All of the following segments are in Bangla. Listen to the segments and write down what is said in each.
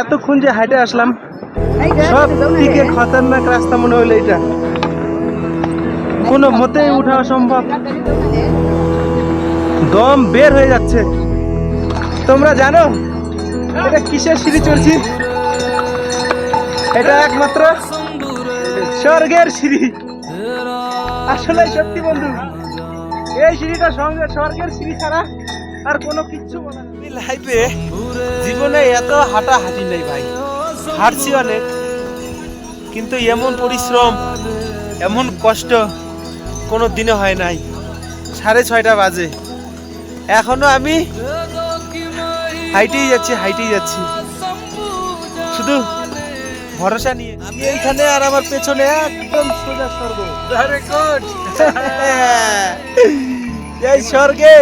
এতক্ষণ যে হাইটে আসলাম, সব থেকে খতরনাক রাস্তা মনে হলো এটা। কোনো মতেই উঠা অসম্ভব, দম বের হয়ে যাচ্ছে। তোমরা জানো এটা কিসের সিঁড়ি চলছি? এটা একমাত্র স্বর্গের সিঁড়ি। আসলে সত্যি বন্ধু, এই সিঁড়িটা স্বর্গের সিঁড়ি ছাড়া আর কোনো কিচ্ছু বলা যায় না। লাইফে জীবনে এত হাঁটা হাঁটি নাই ভাই, হাঁটছি অনেক, কিন্তু এমন পরিশ্রম এমন কষ্ট কোনো দিনে হয় নাই। 6:30 বাজে, এখনো আমি হাইটেই যাচ্ছি শুধু ভরসা নিয়ে। আমি এইখানে আর আমার পেছনে একদম সোজা স্বর্গ। এই স্বর্গে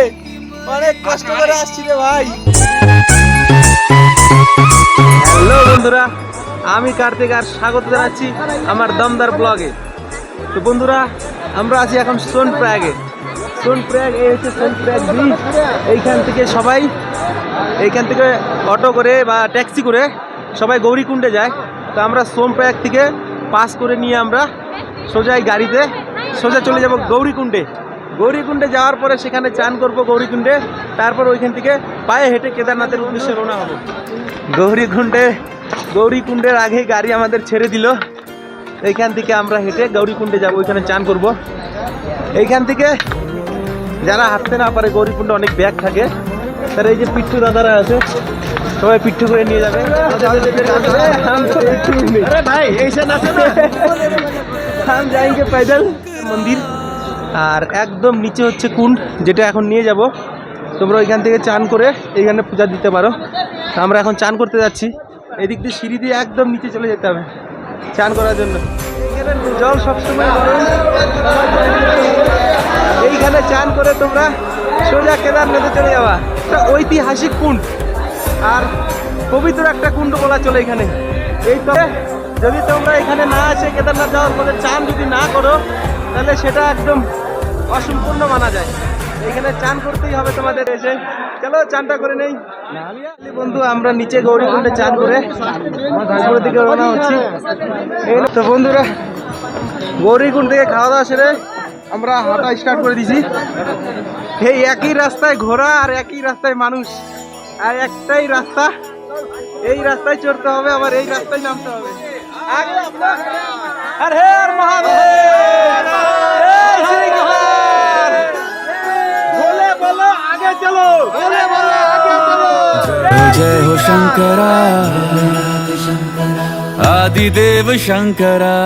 অনেক কষ্ট করে আসছি রে ভাই। হ্যালো বন্ধুরা, আমি কার্তিক আর স্বাগত জানাচ্ছি আমার দমদার ব্লগে। তো বন্ধুরা, আমরা আছি এখন সোনপ্রয়াগে। এই হচ্ছে সোনপ্রয়াগ ব্রিজ। এইখান থেকে অটো করে বা ট্যাক্সি করে সবাই গৌরীকুণ্ডে যায়। তো আমরা সোনপ্রয়াগ থেকে পাস করে নিয়ে আমরা সোজা এই গাড়িতে সোজা চলে যাব গৌরীকুণ্ডে যাওয়ার পরে সেখানে চান করব গৌরীকুণ্ডে। তারপর ওইখান থেকে পায়ে হেঁটে কেদারনাথের উদ্দেশ্যে রওনা হব। গৌরীকুণ্ডের আগেই গাড়ি আমাদের ছেড়ে দিল। এইখান থেকে আমরা হেঁটে গৌরীকুণ্ডে যাব, ওইখানে চান করব। এইখান থেকে যারা হাঁটতে না পারে, গৌরীকুণ্ডে অনেক ব্যাগ থাকে, তারা এই যে পিট্টু দাদারা আছে, সবাই পিট্টু করে নিয়ে যাবে। हम जाएंगे पैदल মন্দির। আর একদম নিচে হচ্ছে কুণ্ড, যেটা এখন নিয়ে যাব। তোমরা ওইখান থেকে চান করে এইখানে পূজা দিতে পারো। আমরা এখন চান করতে যাচ্ছি। এদিক দিয়ে সিঁড়ি দিয়ে একদম নিচে চলে যেতে হবে চান করার জন্য। জল সবসময় গরম। এইখানে চান করে তোমরা সোজা কেদারনাথে চলে যাওয়া। একটা ঐতিহাসিক কুণ্ড আর পবিত্র একটা কুণ্ড বলা চলে এখানে। এই তবে যদি তোমরা এখানে না আসে কেদারনাথ যাওয়ার পরে চান যদি না করো, তাহলে সেটা একদম অসম্পূর্ণ মানা যায়। এখানে চান করতেই হবে তোমাদের এসে। চলো চানটা করে নেই বন্ধু। আমরা নিচে গৌরীকুণ্ডে চান করে উপরের দিকে রওনা হচ্ছি। তো বন্ধুরা, গৌরীকুণ্ড থেকে খাওয়া দাওয়া সেরে আমরা হাঁটা স্টার্ট করে দিয়েছি। এই একই রাস্তায় ঘোড়া আর একই রাস্তায় মানুষ, আর একটাই রাস্তা। এই রাস্তায় চড়তে হবে, আবার এই রাস্তায় নামতে হবে। হর হর মহাদেব, বলে বলো আগে চলো, বলে বলো আগে চলো। जय हो शंकरा आदिदेव शंकरा।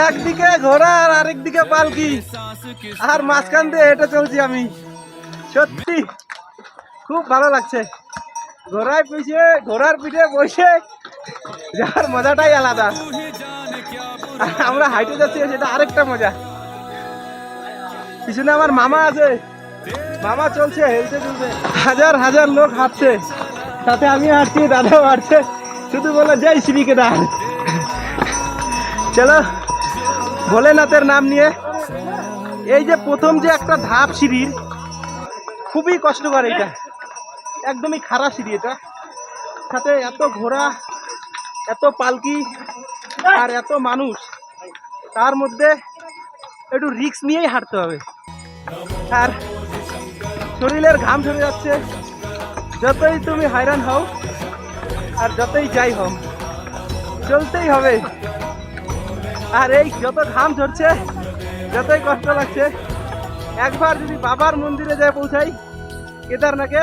একদিকে ঘোড়া আর আরেকদিকে পালকি, আর মাঝখান দিয়ে হেঁটে চলছি আমি। সত্যি খুব ভালো লাগছে। ঘোড়ার পিঠে বসে যাওয়ার মজাটাই আলাদা। আমরা হাইটে যাচ্ছি, সেটা আরেকটা মজা। পিছনে আমার মামা আছে, মামা চলছে, হেলতে চলছে। হাজার হাজার লোক হাঁটছে, সাথে আমি হাঁটছি, দাদাও হাঁটছে। শুধু বলে জয় শ্রী কেদার। চলো ভোলেনাথের নাম নিয়ে। এই যে প্রথম যে একটা ধাপ সিঁড়ির, খুবই কষ্টকর। এইটা একদমই খারাপ সিঁড়ি। এটা সাথে এত ঘোড়া, এত পালকি আর এত মানুষ, তার মধ্যে একটু রিস্ক নিয়েই হাঁটতে হবে। আর শরীরের ঘাম ঝরে যাচ্ছে। যতই তুমি হয়রান হও আর যতই যাই হও, চলতেই হবে। আর এই যত ঘাম ঝরছে, যতই কষ্ট লাগছে, একবার যদি বাবার মন্দিরে যায় পৌঁছাই কেদারনাথে,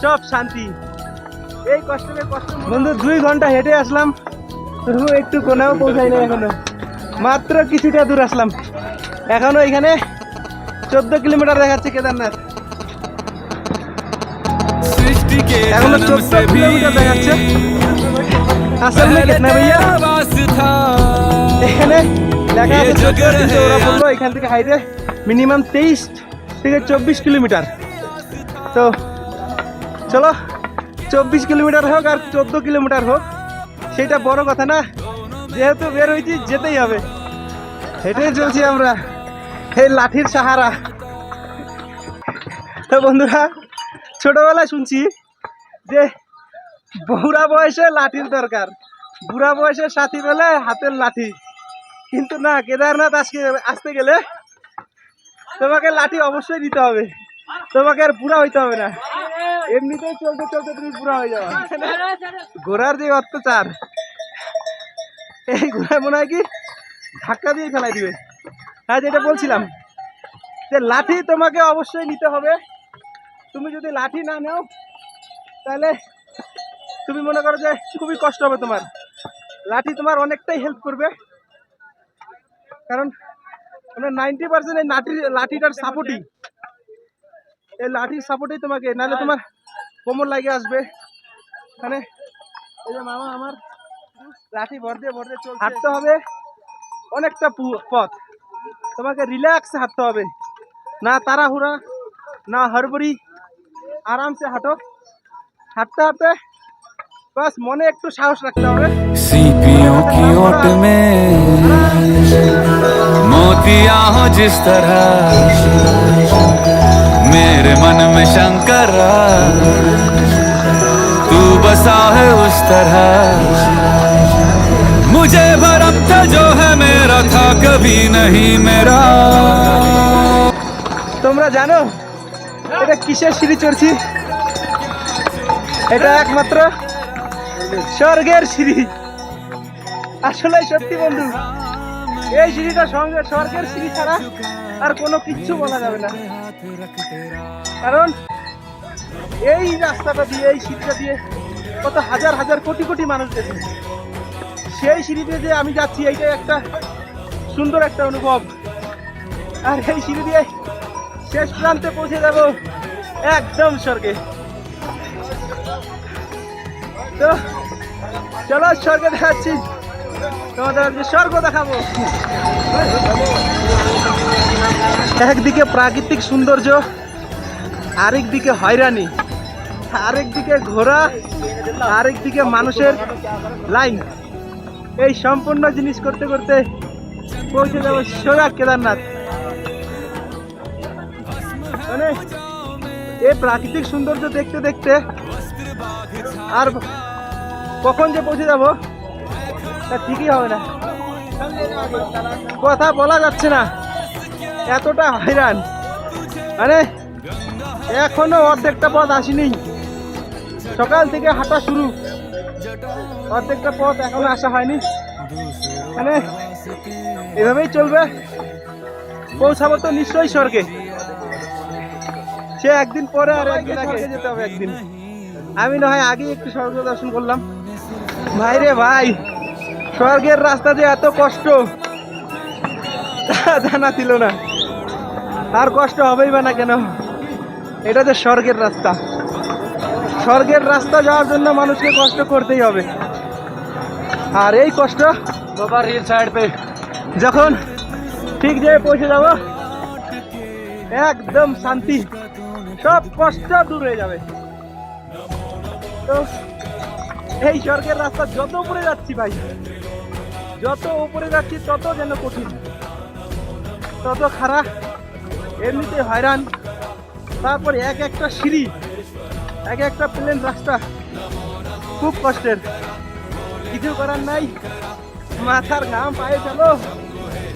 সব শান্তি। এই কষ্টকে কষ্ট বন্ধু। 2 ঘন্টা হেঁটে আসলাম, তবু একটু কোনাও পৌঁছাই না। এখনো মাত্র কিছুটা দূর আসলাম। এখনো এখানে 14 কিলোমিটার দেখাচ্ছে কেদারনাথ। এখনো 14 কিলোমিটার দেখাচ্ছে। আসল में कितना भैया? এখানে লেখা আছে 14, কিন্তু ওরা বললো এখান থেকে হাইটে মিনিমাম 23 থেকে 24 কিলোমিটার। তো চলো, 24 কিলোমিটার হোক আর 14 কিলোমিটার হোক, সেটা বড় কথা না। যেহেতু বের হয়েছি, যেতেই হবে। হেঁটে চলছি আমরা এই লাঠির সাহারা। তো বন্ধুরা, ছোটবেলায় শুনছি যে বুড়া বয়সে লাঠির দরকার, বুড়া বয়সে সাথী পেলে হাতের লাঠি। কিন্তু না, কেদারনাথ আসতে গেলে তোমাকে লাঠি অবশ্যই দিতে হবে, তোমাকে আর বুড়া হইতে হবে না, এমনিতেই চলতে চলতে তুমি বুড়া হয়ে যাবে। ঘোড়ার যে অত্যাচার, এই ঘোড়া মনে হয় কি ধাক্কা দিয়ে ফেলাই দিবে। হ্যাঁ, যেটা বলছিলাম যে লাঠি তোমাকে অবশ্যই নিতে হবে। তুমি যদি লাঠি না নাও তাহলে তুমি মনে করো যে খুবই কষ্ট হবে তোমার। লাঠি তোমার অনেকটাই হেল্প করবে, কারণ মানে 90% এই লাঠিটার সাপোর্টই, এই লাঠির সাপোর্টেই তোমাকে, নাহলে তোমার কোমর লাগে আসবে। মানে এই যে মামা আমার লাঠি ভর দিয়ে চলছে। হাঁটতে হবে অনেকটা পথ, তোমাকে রিল্যাক্সে হাঁটতে হবে, না তাড়াহুড়া না হড়বড়ি, আরামসে হাঁটো। হাঁটতে হাঁটতে বাস মনে একটু সাহস রাখতে হবে। सीपियों की ओट में मोतिया हो जिस तरह, मेरे मन में शंकरा तू बसा है उस तरह। मुझे भरम था जो है मेरा था कभी नहीं मेरा। তোমরা জানো এটা কিসের সিঁড়ি চড়ছি? এটা একমাত্র স্বর্গের সিঁড়ি। আসলে সত্যি বন্ধু, এই সিঁড়িটা স্বর্গের সিঁড়ি ছাড়া আর কোনো কিচ্ছু বলা যাবে না। কারণ এই রাস্তাটা দিয়ে, এই সিঁড়িটা দিয়ে কত হাজার হাজার কোটি কোটি মানুষ গেছে। সেই সিঁড়িতে যে আমি যাচ্ছি, এইটাই একটা সুন্দর একটা অনুভব। আর এই সিঁড়ি দিয়ে শেষ প্রান্তে পৌঁছে যাব একদম স্বর্গে। তো চলো স্বর্গে দেখাচ্ছি, তোমাদের আজকে স্বর্গ দেখাবো। একদিকে প্রাকৃতিক সৌন্দর্য, আরেকদিকে হয়রানি, আরেকদিকে ঘোড়া, আরেকদিকে মানুষের লাইন। এই সম্পূর্ণ জিনিস করতে করতে পৌঁছে যাবো সোজা কেদারনাথ। মানে এই প্রাকৃতিক সৌন্দর্য দেখতে দেখতে আর কখন যে পৌঁছে যাবো তা ঠিকই হবে না, কথা বলা যাচ্ছে না, এতটা হয়রান। মানে এখনো অর্ধেকটা পথ আসেনি, সকাল থেকে হাঁটা শুরু, অর্ধেকটা পথ এখনো আসা হয়নি। মানে এভাবেই চলবে, পৌঁছাবো তো নিশ্চয়ই স্বর্গে। সে একদিন পরে আর একদিন আগে যেতে হবে। একদিন আমি না হয় আগে একটু স্বর্গ দর্শন করলাম। ভাই রে ভাই, স্বর্গের রাস্তা যে এত কষ্ট তা জানা ছিল না। আর কষ্ট হবেই বা না কেন, এটা যে স্বর্গের রাস্তা। স্বর্গের রাস্তা যাওয়ার জন্য মানুষকে কষ্ট করতেই হবে। আর এই কষ্ট বাবার রিল সাইড পে যখন ঠিক যে পৌঁছে যাব, একদম শান্তি, সব কষ্ট দূর হয়ে যাবে। তো এই স্বর্গের রাস্তা যত উপরে যাচ্ছি ভাই, যত উপরে যাচ্ছি তত যেন কঠিন, তত খারাপ, এমনিতে হয়রান। তারপরে এক একটা সিঁড়ি, এক একটা প্লেন রাস্তা, খুব কষ্টের। কিছু করার নাই, মাথার ঘাম পায়ে চলো,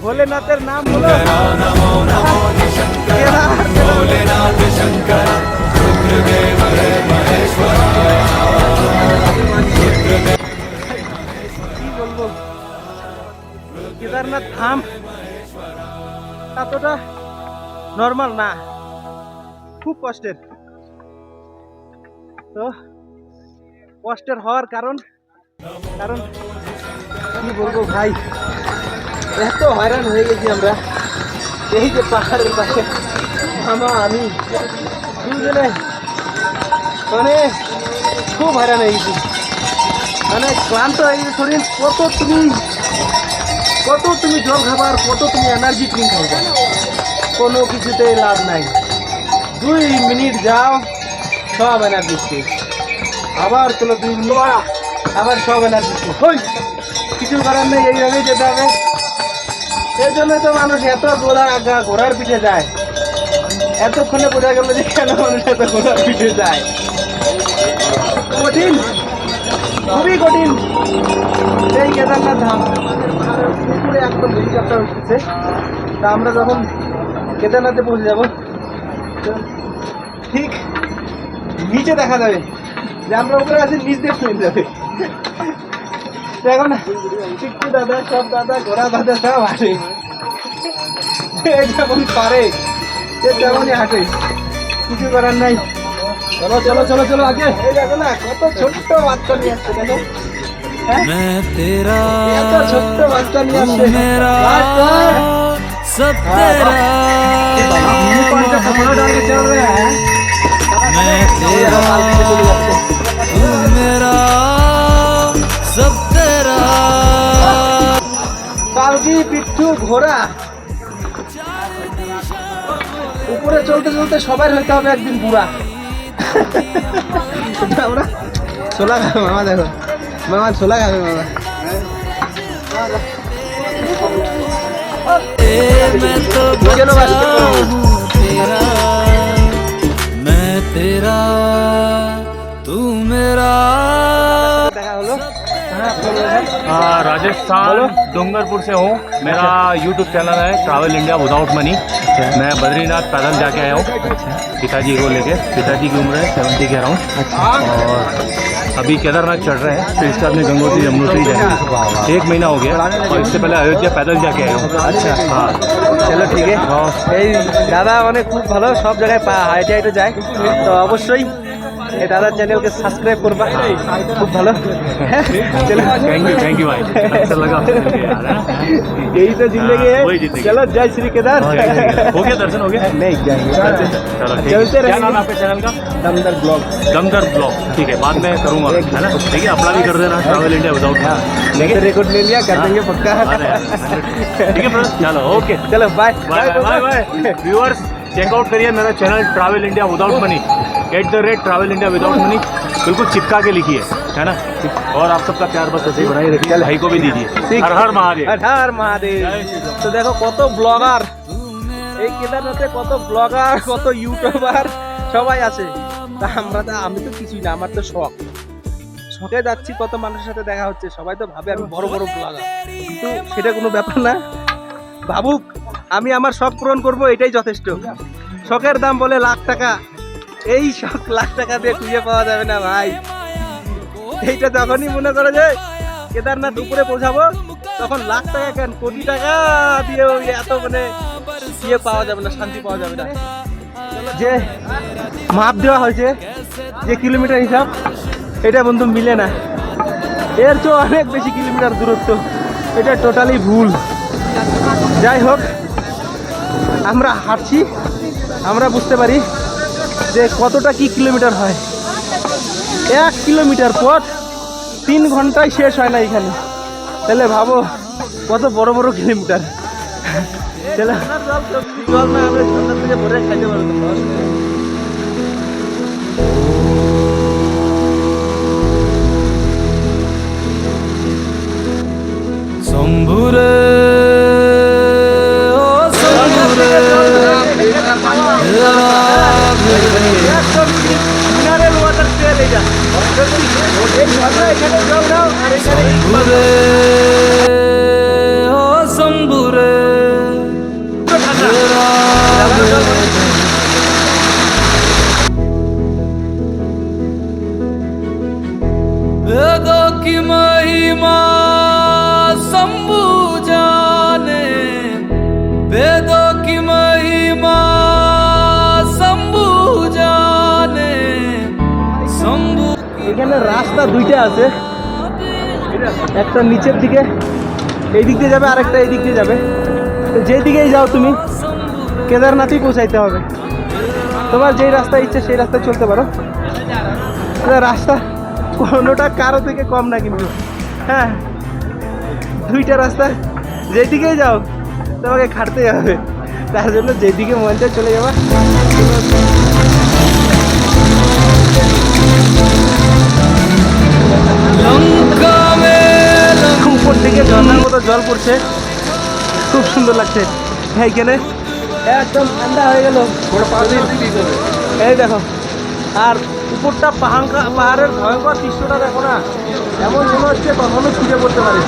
ভোলেনাথের নাম বলো। কি বলবো, কেদারনাথ ধাম এতটা নর্মাল না, খুব কষ্টের। তো কষ্টের হওয়ার কারণ কি বলবো ভাই, এত হয়রান হয়ে গেছি আমরা। এই যে পাহাড়ের পাশে মামা আমি দুজনে মানে খুব হয়রান হয়ে গেছি, মানে ক্লান্ত হয়ে গেছে শরীর। কত তুমি জল খাবার, কত তুমি এনার্জি ড্রিঙ্ক খাবে, কোনো কিছুতে লাভ নাই। 2 মিনিট যাও সব এনার্জি শেষ, আবার চলো 2 মিনিট, আবার সব এনার্জি শেষ। কিছু করার নেই, এইভাবেই যেতে হবে। এই জন্য তো মানুষ এত ঘোড়ার পিঠে যায়, এতক্ষণে বোঝা গেল যে কেন মানুষ এত ঘোড়ার পিঠে যায়। কঠিন, খুবই কঠিন এই কেদারনাথ ধাম। উপরে একদম হেলিকপ্টার উঠতেছে। তা আমরা যখন কেদারনাথে পৌঁছে যাব, তো ঠিক নিচে দেখা যাবে যে আমরা উপরে আছি, নিচ দিয়ে ফেলে যাবে। তো এখন টিকটু দাদা, সব দাদা, ঘোড়া দাদা সব হাঁটে, যে যেমন পারে সে তেমনই হাঁটে, কিছু করার নাই। চলো চলো চলো চলো আগে। এই দেখো না কত ছোট্ট বাচ্চা নিয়ে আসছে, দেখো। হ্যাঁ? मैं तेरा এত ছোট্ট বাচ্চা নিয়ে तू আসছে। मेरा বাস, বাস। सब तेरा यूनिकॉर्न का कपड़ा डाल के चल रहे हैं। मैं तेरा तू मेरा सब तेरा পালকি, পিঠু, ঘোড়া। উপরে চলতে চলতে সবাই হইতে হবে একদিন বুড়া। আমরা ছোলা খাবে মামা, দেখো মামা ছোলা খাবে মামা। मैं तो चलो बस। बच्चा हूँ तेरा मैं तेरा तू मेरा দেখা হলো। राजस्थान डूंगरपुर से हूँ। मेरा यूट्यूब चैनल है ट्रैवल इंडिया विदाउट मनी। मैं बद्रीनाथ पैदल जाके आया हूँ पिताजी को लेके। पिताजी की उम्र है 70 के अराउंड। और अभी केदारनाथ चढ़ रहे हैं, फिर इसके बाद में गंगोत्री यमुनोत्री जाएंगे। 1 महीना हो गया और इससे पहले अयोध्या पैदल जाके आया हूँ। আচ্ছা, हाँ চলো ঠিক আছে। এই দাদা মানে খুব ভালো, সব জায়গায় হাইটে হাইটে যায়। তো অবশ্যই এই দাদার চ্যানেলকে সাবস্ক্রাইব করবা, খুব ভালো। চলো थैंक यू भाई, अच्छा लगा यार, हाँ? यही तो जिंदगी है। वही जिंदगी। चलो जय श्री केदार। हो गया दर्शन, हो गया? नहीं जाएंगे, चलो ठीक है। चलते क्या नाम रहेंगे। है आपके चैनल का? दमदर ब्लॉग। दमदर ब्लॉग, ठीक है, बाद में करूंगा, है ना? ठीक है, अपना भी कर देना ट्रैवल इंडिया विदाउट। नहीं तो रिकॉर्ड ले लिया, कर देंगे पक्का। ठीक है ब्रदर, चलो ओके, चलो bye bye bye bye. Viewers check out करिए मेरा channel travel India without money, @travel India without money, बिल्कुल चिपका के लिखिए, है ना? और आप सबका प्यार बस ऐसे ही बनाए रखिए, भाई को भी दीजिए। हर हर महादेव। हर हर महादेव। তো দেখো কত ব্লগার এই কেদারনাথে, কত ব্লগার, কত ইউটিউবার সবাই আছে। তা আমি তো কিছুই না, আমার তো শখে যাচ্ছি, কত মানুষের সাথে দেখা হচ্ছে, সবাই তো ভাবে আমি বড় বড় ব্লগার, কিন্তু সেটা কোনো ব্যাপার না। ভাবুক, আমি আমার শখ পূরণ করব, এটাই যথেষ্ট। শখের দাম বলে লাখ টাকা, এই শখ লাখ টাকা দিয়ে খুঁজে পাওয়া যাবে না ভাই। এইটা যখনই মনে করে যে কেদারনাথ উপরে পৌঁছাবো, তখন লাখ টাকা কেন, কোটি টাকা দিয়েও এত মানে ইয়ে পাওয়া যাবে না, শান্তি পাওয়া যাবে না। যে মাপ দেওয়া হয়েছে, যে কিলোমিটার হিসাব, এটা বন্ধু মিলে না, এর চেয়ে অনেক বেশি কিলোমিটার দূরত্ব, এটা টোটালি ভুল। যাই হোক, আমরা হাঁটছি, আমরা বুঝতে পারি যে কতটা কি কিলোমিটার হয়। 1 কিলোমিটার পথ 3 ঘন্টায় শেষ হয় না এখানে, তাহলে ভাবো কত বড় বড় কিলোমিটার। চলো জল না, আমরা ঝর্ণা থেকে ভরে খাইতে পারবো। शंभुरे ओ शंभुरे মিনারেল ওয়াটার পেয়ে যা, এই ঝর্ণা এখানে জল দাও আর এখানে शंभुरे ओ शंभुरे वेदों की महिमा शंभु जाने, वेदों की महिमा शंभु जाने, शंभु এখানে রাস্তা দুইটা আছে, একটা নিচের দিকে এই দিক দিয়ে যাবে, আরেকটা এই দিক দিয়ে যাবে। তো যেই দিকেই যাও তুমি কেদারনাথই পৌঁছাইতে হবে। তোমার যেই রাস্তা ইচ্ছে সেই রাস্তায় চলতে পারো, রাস্তা কোনোটা কারো থেকে কম না কিন্তু। হ্যাঁ, দুইটা রাস্তা, যেদিকেই যাও তোমাকে খাটতে হবে, তার জন্য যেদিকে মন চায় চলে যাবা। लंका में উপর থেকে ঝর্ণার মতো জল পড়ছে, খুব সুন্দর লাগছে। এইখানে একদম ঠান্ডা হয়ে গেল। এই দেখো, আর উপরটা পাহাড়ের ভয়ঙ্কর দৃশ্যটা দেখো না, এমন মনে হচ্ছে কখনো ছুটে পড়তে পারে।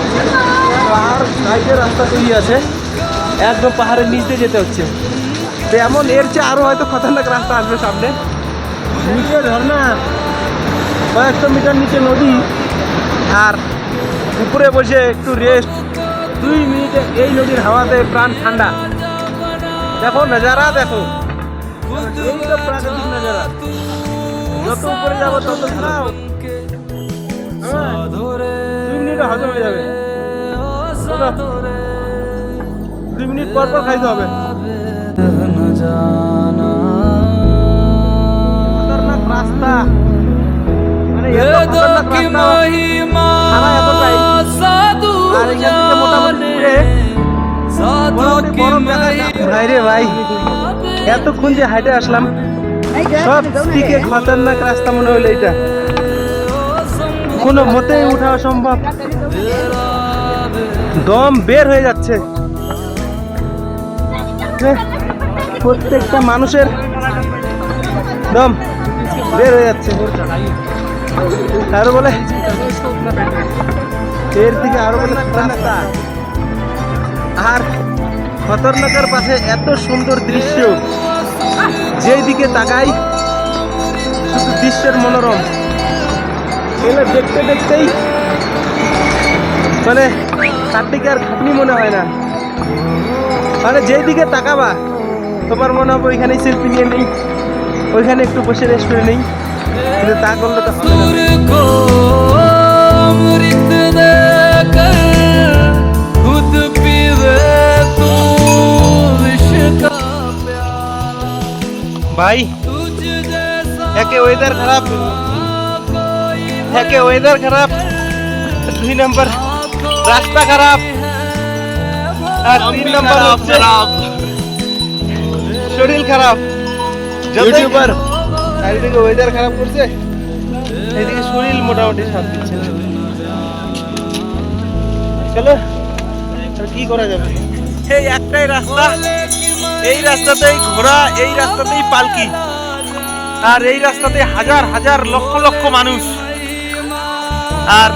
পাহাড় সাইডে রাস্তা তৈরি আছে, একদম পাহাড়ের নিচে যেতে হচ্ছে। তো এমন এর চেয়ে আরও হয়তো খতরনাক রাস্তা আসবে সামনে। নিচে ঝর্ণা, কয়েকশো মিটার নিচে নদী, আর উপরে বসে একটু রেস্ট 2 মিনিটে এই নদীর হাওয়াতে প্রাণ ঠান্ডা। দেখো নজারা, দেখো এই তো প্রাকৃতিক নজারা। যত উপরে যাবো তত খাও, 2 মিনিটে হজম হয়ে যাবে। 2 মিনিট পর পর খাইতে হবে। খতরনাক রাস্তা, মানে এত খতরনাক রাস্তা, খানা এতটাই। আর এখান থেকে মোটামুটি বরফ দেখা যায়। ভাই রে ভাই, এতক্ষণ যে হাইটে আসলাম, সব দিকে খতরনাক রাস্তা মনে হলো এটা। কোনো মতেই উঠা অসম্ভব, দম বের হয়ে যাচ্ছে। প্রত্যেকটা মানুষের দম বের হয়ে যাচ্ছে। আরো বলে এর দিকে আরো বলে রাস্তা, আর খতরনাকের পাশে এত সুন্দর দৃশ্য, যেই দিকে তাকাই শুধু দৃশ্যের মনোরম। এগুলো দেখতে দেখতেই মানে তার দিকে আর খাটনি মনে হয় না। মানে যেই দিকে তাকাবা তোমার মনে হবে ওইখানেই সেলফি নিয়ে নেই, ওইখানে একটু বসে রেস্ট করে নেই, কিন্তু তা করলে তো হবে না। ভাই একে ওয়েদার খারাপ, 2 নম্বর রাস্তা খারাপ, আর 3 নম্বর হচ্ছে শরীর খারাপ। ইউটিউবার চারিদিকে ওয়েদার খারাপ করছে, এইদিকে শরীর মোটামুটি সাথ দিচ্ছে। চলো আর কি করা যাবে, এই একটাই রাস্তা, এই রাস্তাতেই ঘোড়া, এই রাস্তাতেই পালকি, আর এই রাস্তাতে হাজার হাজার লক্ষ লক্ষ মানুষ, আর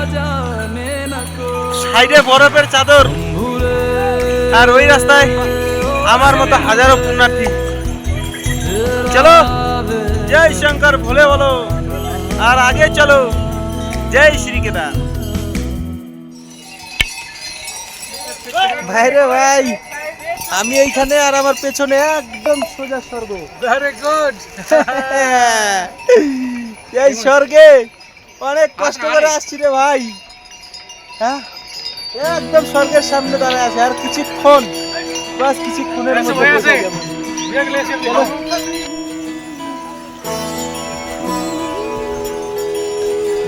সাইডে বরফের চাদর, আর ওই রাস্তায় আমার মতো হাজারো পুণ্যার্থী। চলো জয় শঙ্কর ভোলে বলো, আর আগে চলো জয় শ্রী কেদার। ভাই রে ভাই, আমি এইখানে আর আমার পেছনে একদম সোজা স্বর্গ। Very good. এই স্বর্গে অনেক কষ্ট করে আসছি রে ভাই। হ্যাঁ, একদম স্বর্গের সামনে দাঁড়ায় আছে, আর কিছুক্ষণ, বাস কিছুক্ষণের মধ্যে পৌঁছে যাব।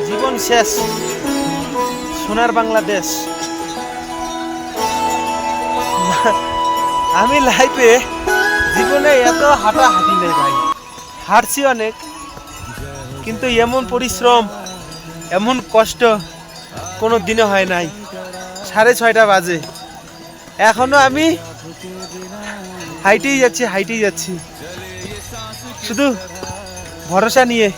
জীবন শেষ, সোনার বাংলাদেশ। আমি লাইফে জীবনে এত হাঁটাহাঁটি নেই ভাই, হাঁটছি অনেক, কিন্তু এমন পরিশ্রম, এমন কষ্ট কোনো দিনে হয় নাই। 6:30 বাজে, এখনো আমি হাইটেই যাচ্ছি শুধু ভরসা নিয়ে।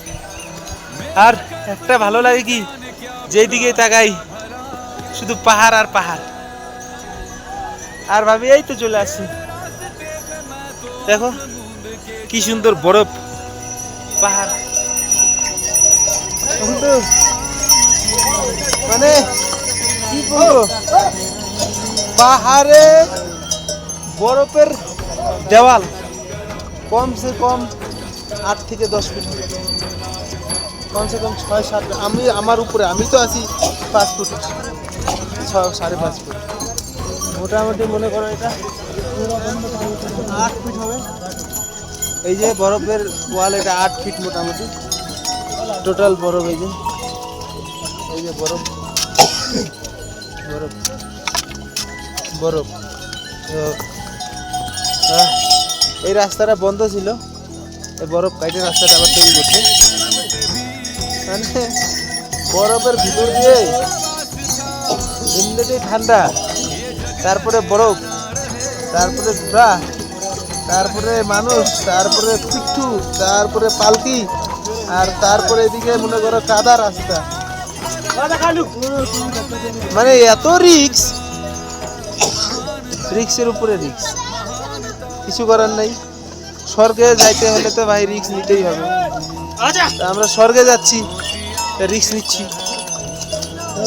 আর একটা ভালো লাগে কি, যেই দিকে তাকাই শুধু পাহাড় আর পাহাড়, আর ভাবি এই তো চলে আসছি। দেখো কি সুন্দর বরফ, পাহাড়, মানে কি বলবো, পাহাড়ে বরফের দেওয়াল কমসে কম 8 থেকে 10 ফিট, কমসে কম 6-7। আমি আমার উপরে, আমি তো আছি 5 ফুট, 5.5 ফুট মোটামুটি। মনে করো এটা 8 ফিট হবে। এই যে বরফের ওয়াল, এটা 8 ফিট মোটামুটি টোটাল বরফ। এই যে বরফ বরফ বরফ। এই রাস্তাটা বন্ধ ছিল, এই বরফ কাটে রাস্তাটা আবার তৈরি করছে। মানে বরফের ভিতর দিয়ে এমনিতেই ঠান্ডা, তারপরে বরফ, তারপরে ঘোড়া, তারপরে মানুষ, তারপরে পিঠু, তারপরে পালকি, আর তারপরে এদিকে মনে করো কাদা রাস্তা। মানে এত রিক্সের উপরে রিক্স, কিছু করার নাই। স্বর্গে যাইতে হলে তো ভাই রিক্স নিতেই হবে। তা আমরা স্বর্গে যাচ্ছি, রিক্স নিচ্ছি।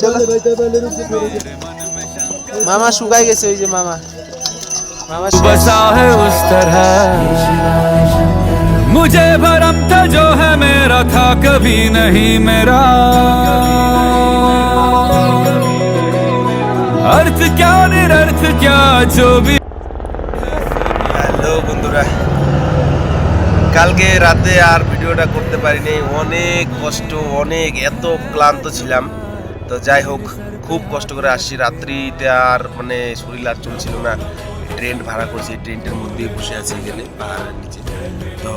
চলো। মামা শুকাই গেছে, ওই যে মামা শেষ। बसा है उस तरह मुझे भरम था जो है मेरा था कभी नहीं मेरा अर्थ क्या निरर्थ क्या जो भी। হ্যালো বন্ধুরা, কালকে রাতে আর ভিডিওটা করতে পারিনি, অনেক কষ্ট, এত ক্লান্ত ছিলাম। তো যাই হোক, খুব কষ্ট করে আসছি। রাত্রিতে আর মানে শরীর আর চলছিল না। ট্রেন ভাড়া করেছি, ট্রেনটার মধ্যেই বসে আছি এখানে পাহাড়ের নিচে। তো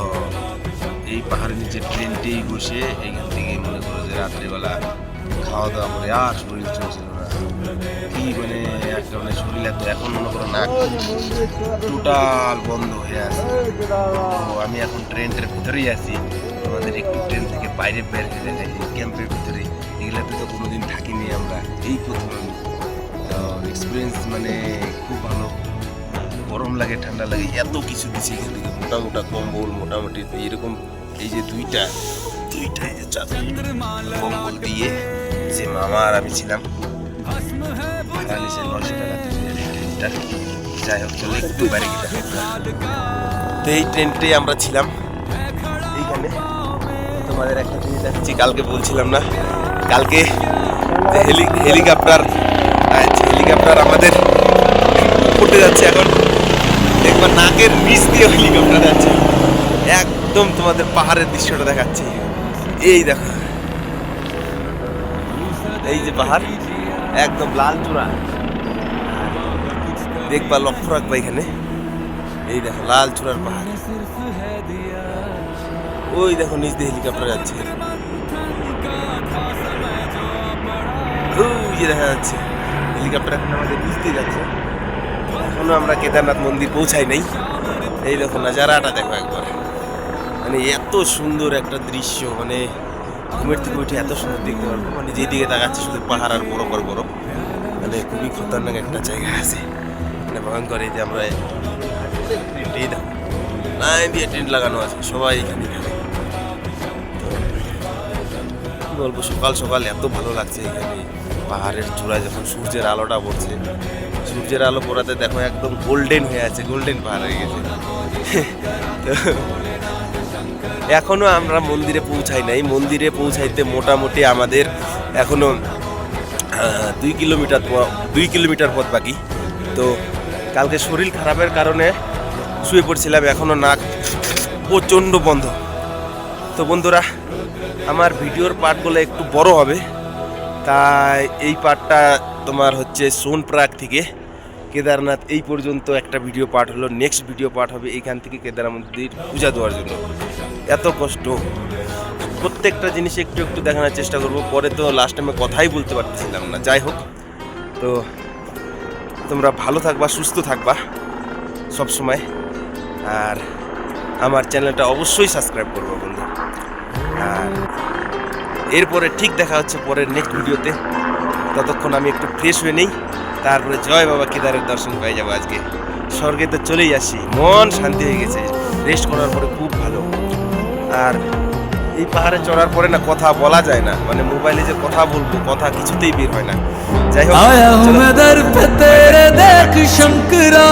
এই পাহাড়ের নিচে ট্রেনটেই বসে এইখান থেকে মনে করো যে রাত্রিবেলা খাওয়া দাওয়া করে আর শরীর চলছিল না। কি মানে একটা মানে শরীর এত, এখন মনে করো না টোটাল বন্ধ হয়ে আছে। তো আমি এখন ট্রেনটার ভিতরেই আছি। আমাদের একটু ট্রেন থেকে বাইরে বের হয়ে যায়, ক্যাম্পের ভিতরে। এগুলোতে তো কোনোদিন থাকিনি আমরা, এই প্রথম। তো এক্সপিরিয়েন্স মানে খুব ভালো। গরম লাগে, ঠান্ডা লাগে, এত কিছু দিচ্ছে এখান থেকে। মোটা কম্বল, মোটামুটি এরকম এই যে দুইটা এই যে চাদর কম্বল দিয়ে যে মামা আর আমি ছিলাম। ভাড়া নিচে 900 টাকা ট্রেনটা। যাই হোক, চলে একটু বাইরে গিয়ে দেখা। তো এই ট্রেনটাই আমরা ছিলাম এইখানে। তোমাদের একটা জিনিস দেখাচ্ছি, কালকে বলছিলাম না, কালকে হেলিকপ্টার আমাদের উঠে যাচ্ছে। এখন দেখবার নাকের নিচ দিয়ে হেলিকপ্টার যাচ্ছে, একদম তোমাদের পাহাড়ের দৃশ্যটা দেখাচ্ছি। এই দেখো, এই যে পাহাড় একদম লাল চূড়া, দেখবা, লক্ষ্য রাখবা এখানে। এই দেখো লাল চূড়ার পাহাড়, ওই দেখো নিচ দিয়ে হেলিকপ্টার যাচ্ছে, ওই যে দেখা যাচ্ছে হেলিকপ্টার এখন আমাদের নিচ দিয়ে যাচ্ছে। এখনো আমরা কেদারনাথ মন্দির পৌঁছাই নাই। এই দেখো নাজারাটা দেখো একবার, মানে এত সুন্দর একটা দৃশ্য, মানে ঘুমের থেকে উঠে এত সুন্দর দেখতে পারবো। মানে যেদিকে তাকাচ্ছে শুধু পাহাড় আর বরফ আর বরফ, মানে খুবই খতরনাক একটা জায়গা আছে, মানে ভয়ঙ্কর। এই যে আমরা এই দেখো লাইন দিয়ে টেন্ট লাগানো আছে, সবাই এখানে খেলে। কি বলবো, সকাল সকাল এত ভালো লাগছে এখানে পাহাড়ের চূড়ায় যখন সূর্যের আলোটা পড়ছে। সূর্যের আলো পড়াতে দেখো একদম গোল্ডেন হয়ে আছে, গোল্ডেন পাহাড় হয়ে গেছে। এখনো আমরা মন্দিরে পৌঁছাই নাই। মন্দিরে পৌঁছাইতে মোটামুটি আমাদের এখনো 2 কিলোমিটার পথ বাকি। তো কালকে শরীর খারাপের কারণে শুয়ে পড়ছিলাম, এখনো নাক প্রচণ্ড বন্ধ। তো বন্ধুরা, আমার ভিডিওর পার্টগুলো একটু বড় হবে, তাই এই পার্টটা তোমার হচ্ছে সোনপ্রয়াগ থেকে কেদারনাথ এই পর্যন্ত একটা ভিডিও পার্ট হলো। নেক্সট ভিডিও পার্ট হবে এইখান থেকে কেদার মন্দির পূজা দেওয়ার জন্য। এত কষ্ট, প্রত্যেকটা জিনিস একটু একটু দেখানোর চেষ্টা করব। পরে তো লাস্ট টাইমে কথাই বলতে পারতেছিলাম না। যাই হোক, তো তোমরা ভালো থাকবা, সুস্থ থাকবা সব সময়, আর আমার চ্যানেলটা অবশ্যই সাবস্ক্রাইব করবো বন্ধু। আর এরপরে ঠিক দেখা হচ্ছে পরের নেক্সট ভিডিওতে। ততক্ষণ আমি একটু ফ্রেশ হয়ে নেই, তারপরে জয় বাবা কেদারের দর্শন পাই যাবো। আজকে স্বর্গে তো চলেই আসি, মন শান্তি হয়ে গেছে রেস্ট করার পরে, খুব ভালো। আর এই পাহাড়ে চড়ার পরে না কথা বলা যায় না, মানে মোবাইলে যে কথা বলবো, কথা কিছুতেই বের হয় না। যাই হোক, आया हूँ मैं दर पे तेरे देख शंकरा।